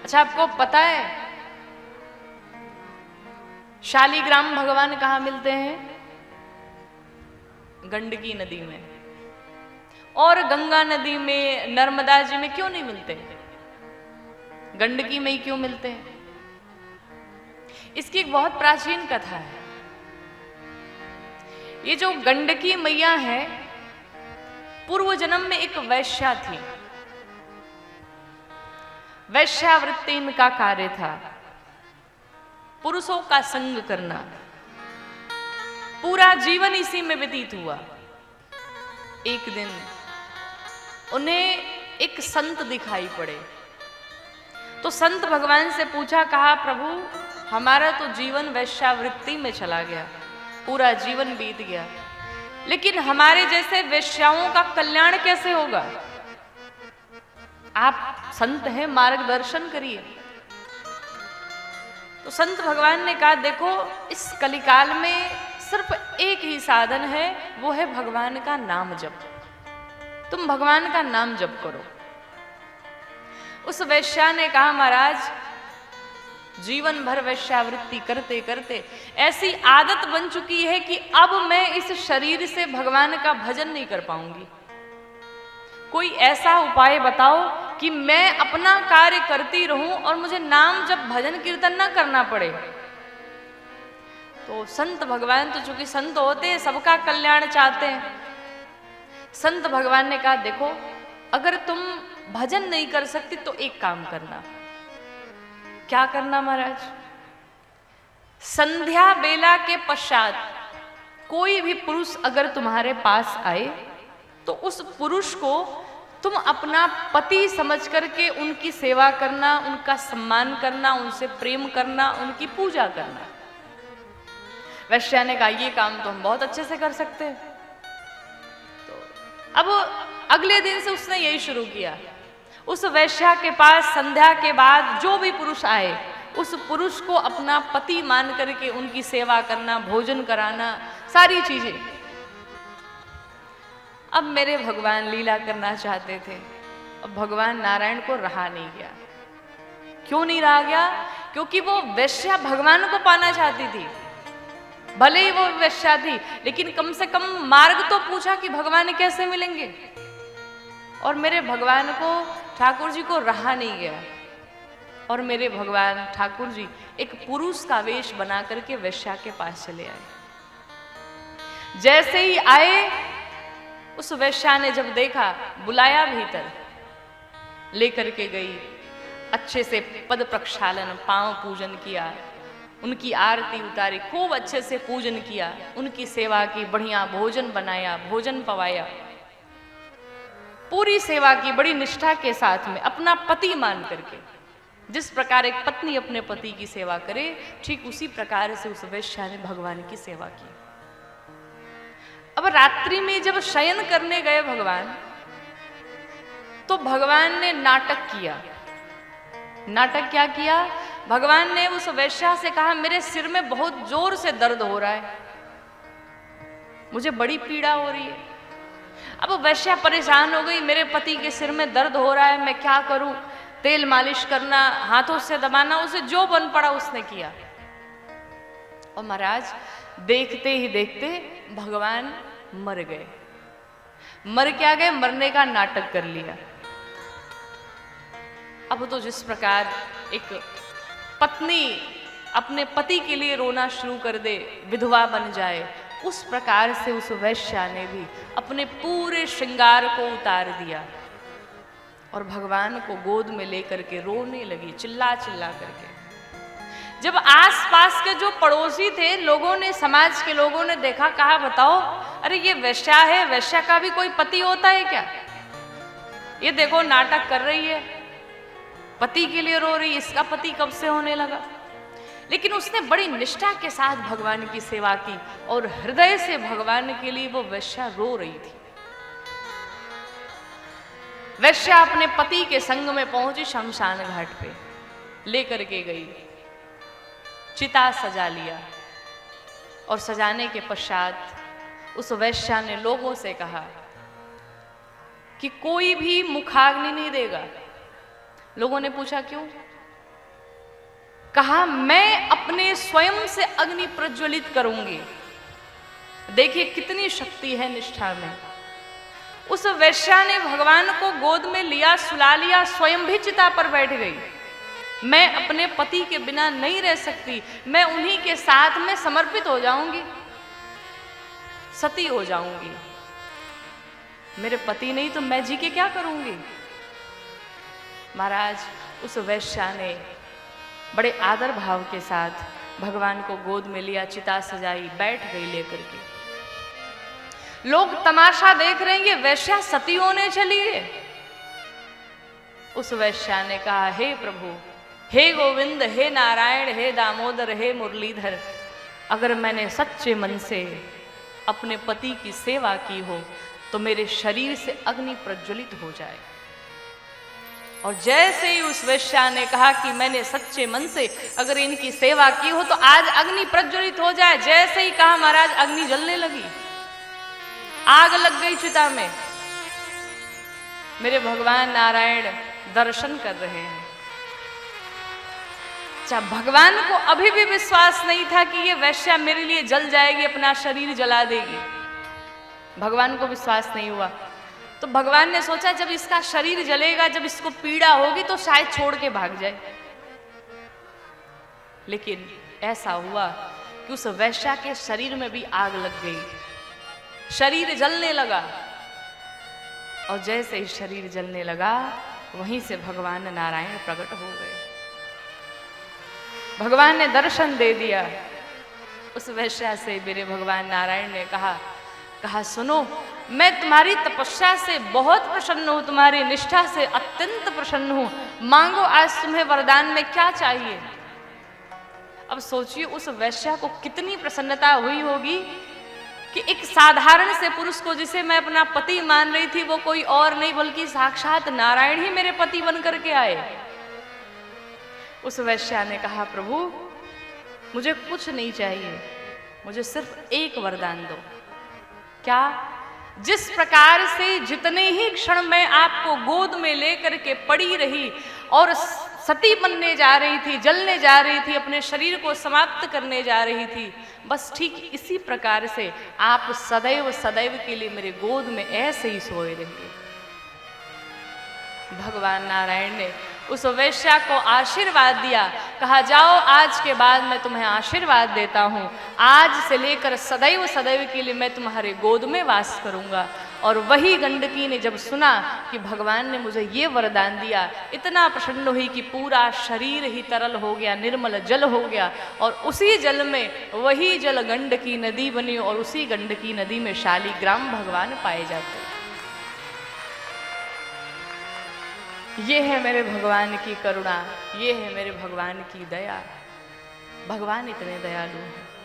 अच्छा, आपको पता है शालीग्राम भगवान कहाँ मिलते हैं? गंडकी नदी में। और गंगा नदी में, नर्मदा जी में क्यों नहीं मिलते? गंडकी में ही क्यों मिलते हैं? इसकी एक बहुत प्राचीन कथा है। ये जो गंडकी मैया है, पूर्व जन्म में एक वैश्या थी। वैश्यावृत्ति इनका कार्य था, पुरुषों का संग करना। पूरा जीवन इसी में व्यतीत हुआ। एक दिन उन्हें एक संत दिखाई पड़े, तो संत भगवान से पूछा, कहा प्रभु हमारा तो जीवन वैश्यावृत्ति में चला गया, पूरा जीवन बीत गया, लेकिन हमारे जैसे वैश्याओं का कल्याण कैसे होगा? आप संत हैं, मार्गदर्शन करिए। तो संत भगवान ने कहा, देखो इस कलिकाल में सिर्फ एक ही साधन है, वो है भगवान का नाम जप। तुम भगवान का नाम जप करो। उस वैश्या ने कहा, महाराज जीवन भर वैश्यावृत्ति करते करते ऐसी आदत बन चुकी है कि अब मैं इस शरीर से भगवान का भजन नहीं कर पाऊंगी। कोई ऐसा उपाय बताओ कि मैं अपना कार्य करती रहूं और मुझे नाम जब भजन कीर्तन ना करना पड़े। तो संत भगवान तो चूंकि संत होते हैं, सबका कल्याण चाहते हैं। संत भगवान ने कहा, देखो अगर तुम भजन नहीं कर सकती तो एक काम करना। क्या करना महाराज? संध्या बेला के पश्चात कोई भी पुरुष अगर तुम्हारे पास आए तो उस पुरुष को तुम अपना पति समझ करके उनकी सेवा करना, उनका सम्मान करना, उनसे प्रेम करना, उनकी पूजा करना। वैश्या ने कहा, ये काम तो हम बहुत अच्छे से कर सकते हैं। तो अब अगले दिन से उसने यही शुरू किया। उस वैश्या के पास संध्या के बाद जो भी पुरुष आए, उस पुरुष को अपना पति मान करके उनकी सेवा करना, भोजन कराना, सारी चीजें। अब मेरे भगवान लीला करना चाहते थे। अब भगवान नारायण को रहा नहीं गया। क्यों नहीं रहा गया? क्योंकि वो वैश्या भगवान को पाना चाहती थी। भले ही वो वैश्या थी, लेकिन कम से कम मार्ग तो पूछा कि भगवान कैसे मिलेंगे। और मेरे भगवान को, ठाकुर जी को रहा नहीं गया। और मेरे भगवान ठाकुर जी एक पुरुष का वेश बना करके वैश्या के पास चले आए। जैसे ही आए, उस वैश्या ने जब देखा, बुलाया भीतर, लेकर के गई, अच्छे से पद प्रक्षालन, पांव पूजन किया, उनकी आरती उतारी, खूब अच्छे से पूजन किया, उनकी सेवा की, बढ़िया भोजन बनाया, भोजन पवाया, पूरी सेवा की बड़ी निष्ठा के साथ में, अपना पति मान करके। जिस प्रकार एक पत्नी अपने पति की सेवा करे, ठीक उसी प्रकार से उस वैश्या ने भगवान की सेवा की। अब रात्रि में जब शयन करने गए भगवान, तो भगवान ने नाटक किया। नाटक क्या किया? भगवान ने उस वैश्या से कहा, मेरे सिर में बहुत जोर से दर्द हो रहा है, मुझे बड़ी पीड़ा हो रही है। अब वैश्या परेशान हो गई, मेरे पति के सिर में दर्द हो रहा है, मैं क्या करूं? तेल मालिश करना, हाथों से दबाना, उसे जो बन पड़ा उसने किया। और महाराज देखते ही देखते भगवान मर गए। मर क्या गए? मरने का नाटक कर लिया। अब तो जिस प्रकार एक पत्नी अपने पति के लिए रोना शुरू कर दे, विधवा बन जाए, उस प्रकार से उस वैश्या ने भी अपने पूरे श्रृंगार को उतार दिया और भगवान को गोद में लेकर के रोने लगी, चिल्ला चिल्ला करके। जब आसपास के जो पड़ोसी थे, लोगों ने, समाज के लोगों ने देखा, कहा बताओ, अरे ये वैश्या है, वैश्या का भी कोई पति होता है क्या? ये देखो नाटक कर रही है, पति के लिए रो रही है, इसका पति कब से होने लगा? लेकिन उसने बड़ी निष्ठा के साथ भगवान की सेवा की और हृदय से भगवान के लिए वो वैश्या रो रही थी। वैश्या अपने पति के संग में पहुंची, शमशान घाट पे लेकर के गई, चिता सजा लिया और सजाने के पश्चात उस वैश्या ने लोगों से कहा कि कोई भी मुखाग्नि नहीं देगा। लोगों ने पूछा क्यों? कहा मैं अपने स्वयं से अग्नि प्रज्वलित करूंगी। देखिए कितनी शक्ति है निष्ठा में। उस वैश्या ने भगवान को गोद में लिया, सुला लिया, स्वयं भी चिता पर बैठ गई। मैं अपने पति के बिना नहीं रह सकती, मैं उन्हीं के साथ में समर्पित हो जाऊंगी, सती हो जाऊंगी। मेरे पति नहीं तो मैं जी के क्या करूंगी। महाराज उस वैश्या ने बड़े आदर भाव के साथ भगवान को गोद में लिया, चिता सजाई, बैठ गई लेकर के। लोग तमाशा देख रहे हैं, ये वैश्या सती होने चली है। उस वैश्या ने कहा, हे प्रभु, हे गोविंद, हे नारायण, हे दामोदर, हे मुरलीधर, अगर मैंने सच्चे मन से अपने पति की सेवा की हो तो मेरे शरीर से अग्नि प्रज्वलित हो जाए। और जैसे ही उस वैश्या ने कहा कि मैंने सच्चे मन से अगर इनकी सेवा की हो तो आज अग्नि प्रज्वलित हो जाए, जैसे ही कहा महाराज अग्नि जलने लगी, आग लग गई चिता में। मेरे भगवान नारायण दर्शन कर रहे हैं। अच्छा, भगवान को अभी भी विश्वास नहीं था कि ये वैश्या मेरे लिए जल जाएगी, अपना शरीर जला देगी। भगवान को विश्वास नहीं हुआ। तो भगवान ने सोचा जब इसका शरीर जलेगा, जब इसको पीड़ा होगी तो शायद छोड़ के भाग जाए। लेकिन ऐसा हुआ कि उस वैश्या के शरीर में भी आग लग गई, शरीर जलने लगा। और जैसे ही शरीर जलने लगा वहीं से भगवान नारायण प्रकट हो गए। भगवान ने दर्शन दे दिया। उस वैश्या से मेरे भगवान नारायण ने कहा सुनो, मैं तुम्हारी तपस्या से बहुत प्रसन्न हूं, तुम्हारी निष्ठा से अत्यंत प्रसन्न हूं, मांगो आज तुम्हें वरदान में क्या चाहिए। अब सोचिए उस वैश्या को कितनी प्रसन्नता हुई होगी कि एक साधारण से पुरुष को, जिसे मैं अपना पति मान रही थी, वो कोई और नहीं बल्कि साक्षात नारायण ही मेरे पति बन करके आए। उस वैश्या ने कहा, प्रभु मुझे कुछ नहीं चाहिए, मुझे सिर्फ एक वरदान दो। क्या? जिस प्रकार से जितने ही क्षण मैं आपको गोद में लेकर के पड़ी रही और सती बनने जा रही थी, जलने जा रही थी, अपने शरीर को समाप्त करने जा रही थी, बस ठीक इसी प्रकार से आप सदैव सदैव के लिए मेरे गोद में ऐसे ही सोए रहिए। भगवान नारायण ने उस वैश्या को आशीर्वाद दिया। कहा, जाओ आज के बाद मैं तुम्हें आशीर्वाद देता हूँ, आज से लेकर सदैव सदैव के लिए मैं तुम्हारे गोद में वास करूँगा। और वही गंडकी ने जब सुना कि भगवान ने मुझे ये वरदान दिया, इतना प्रसन्न हुई कि पूरा शरीर ही तरल हो गया, निर्मल जल हो गया। और उसी जल में वही जल गंडकी नदी बनी और उसी गंडकी नदी में शालिग्राम भगवान पाए जाते। ये है मेरे भगवान की करुणा, ये है मेरे भगवान की दया। भगवान इतने दयालु हैं।